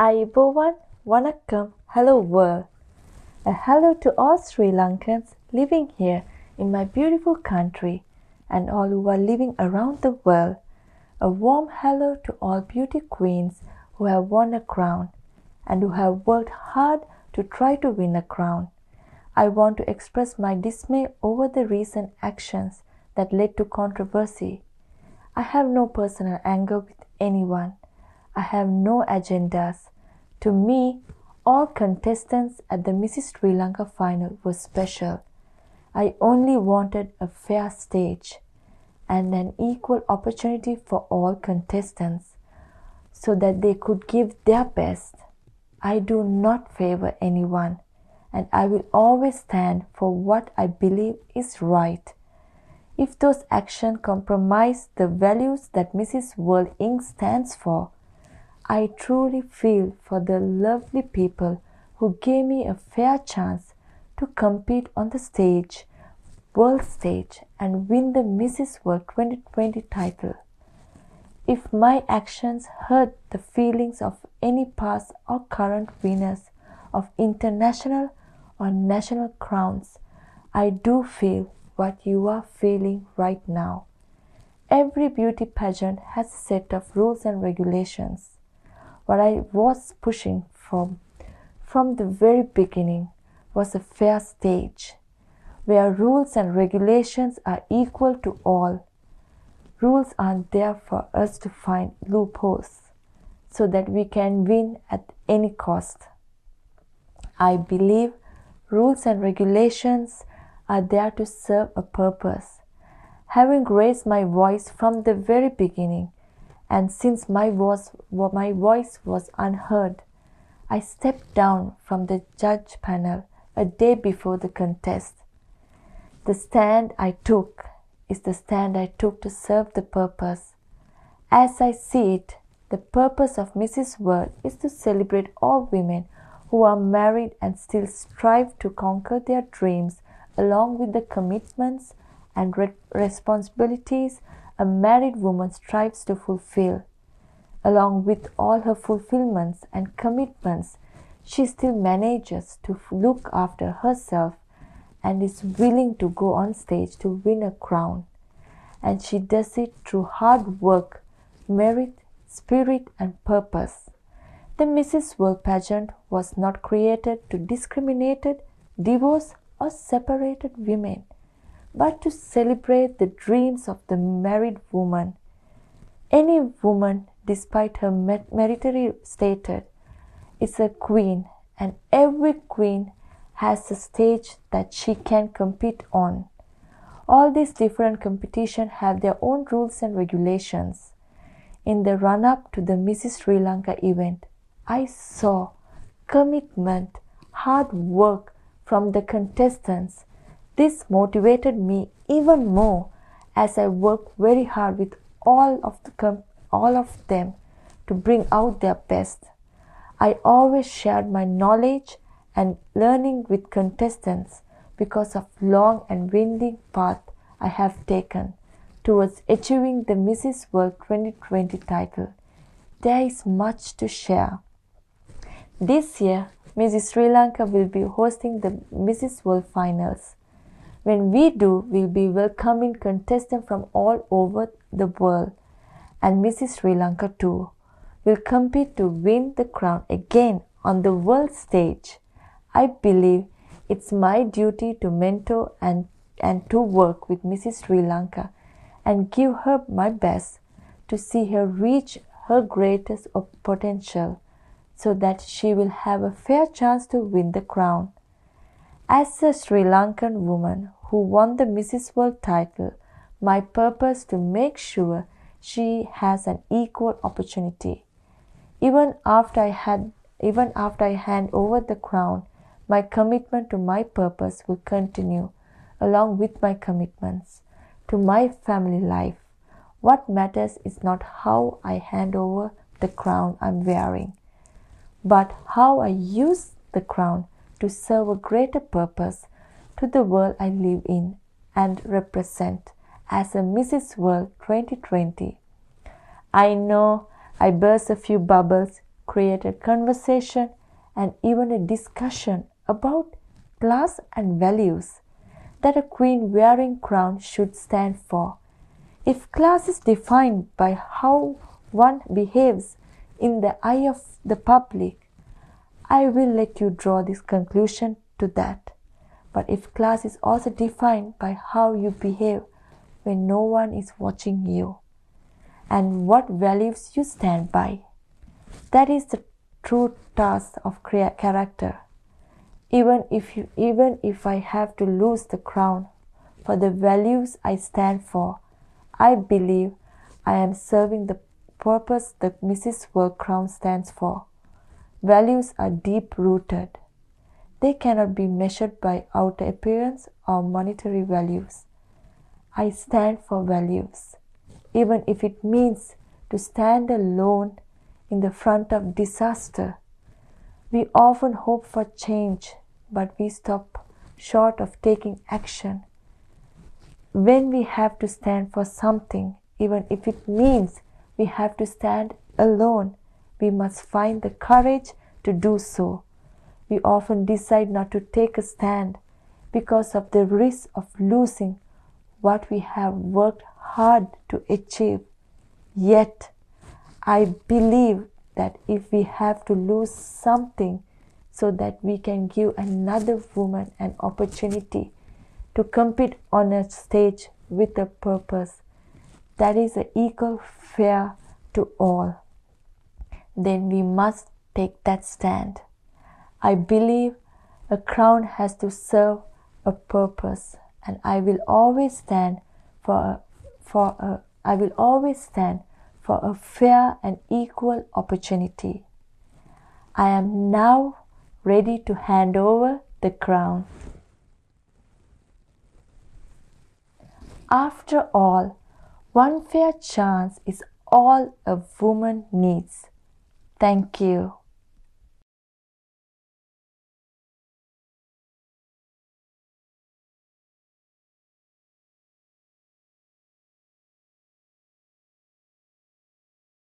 Ayubowan, Vanakkam, hello world. A hello to all Sri Lankans living here in my beautiful country and all who are living around the world. A warm hello to all beauty queens who have won a crown and who have worked hard to try to win a crown. I want to express my dismay over the recent actions that led to controversy. I have no personal anger with anyone. I have no agendas. To me, all contestants at the Mrs Sri Lanka final were special. I only wanted a fair stage and an equal opportunity for all contestants so that they could give their best. I do not favor anyone, and I will always stand for what I believe is right. If those actions compromise the values that Mrs World Inc. stands for, I truly feel for the lovely people who gave me a fair chance to compete on the stage, world stage, and win the Mrs World 2020 title. If my actions hurt the feelings of any past or current winners of international or national crowns, I do feel what you are feeling right now. Every beauty pageant has a set of rules and regulations. What I was pushing from the very beginning was a fair stage, where rules and regulations are equal to all. Rules aren't there for us to find loopholes so that we can win at any cost. I believe rules and regulations are there to serve a purpose. Having raised my voice from the very beginning, and since my voice was unheard, I stepped down from the judge panel a day before the contest. The stand I took is the stand I took to serve the purpose. As I see it, the purpose of Mrs. World is to celebrate all women who are married and still strive to conquer their dreams along with the commitments and responsibilities a married woman strives to fulfill. Along with all her fulfillments and commitments, she still manages to look after herself and is willing to go on stage to win a crown. And she does it through hard work, merit, spirit, and purpose. The Mrs. World pageant was not created to discriminate, divorce, or separated women, but to celebrate the dreams of the married woman. Any woman, despite her military status, is a queen, and every queen has a stage that she can compete on. All these different competitions have their own rules and regulations. In the run-up to the Mrs Sri Lanka event, I saw commitment, hard work from the contestants. This motivated me even more as I worked very hard with all of them to bring out their best. I always shared my knowledge and learning with contestants because of long and winding path I have taken towards achieving the Mrs. World 2020 title. There is much to share. This year, Mrs. Sri Lanka will be hosting the Mrs. World Finals. When we do, we'll be welcoming contestants from all over the world, and Mrs. Sri Lanka too will compete to win the crown again on the world stage. I believe it's my duty to mentor and to work with Mrs. Sri Lanka and give her my best to see her reach her greatest potential so that she will have a fair chance to win the crown. As a Sri Lankan woman who won the Mrs. World title, my purpose to make sure she has an equal opportunity. Even after I hand over the crown, my commitment to my purpose will continue, along with my commitments to my family life. What matters is not how I hand over the crown I'm wearing, but how I use the crown to serve a greater purpose to the world I live in and represent as a Mrs. World 2020. I know I burst a few bubbles create a conversation and even a discussion about class and values that a queen wearing crown should stand for. If class is defined by how one behaves in the eye of the public, I will let you draw this conclusion to that. But if class is also defined by how you behave when no one is watching you and what values you stand by, that is the true task of character. Even if I have to lose the crown for the values I stand for, I believe I am serving the purpose the Mrs. World crown stands for. Values are deep-rooted. They cannot be measured by outer appearance or monetary values. I stand for values, even if it means to stand alone in the front of disaster. We often hope for change, but we stop short of taking action. When we have to stand for something, even if it means we have to stand alone, we must find the courage to do so. We often decide not to take a stand because of the risk of losing what we have worked hard to achieve. Yet, I believe that if we have to lose something so that we can give another woman an opportunity to compete on a stage with a purpose that is equal fair to all, then we must take that stand. I believe a crown has to serve a purpose, and I will always stand for a fair and equal opportunity. I am now ready to hand over the crown. After all, one fair chance is all a woman needs. Thank you.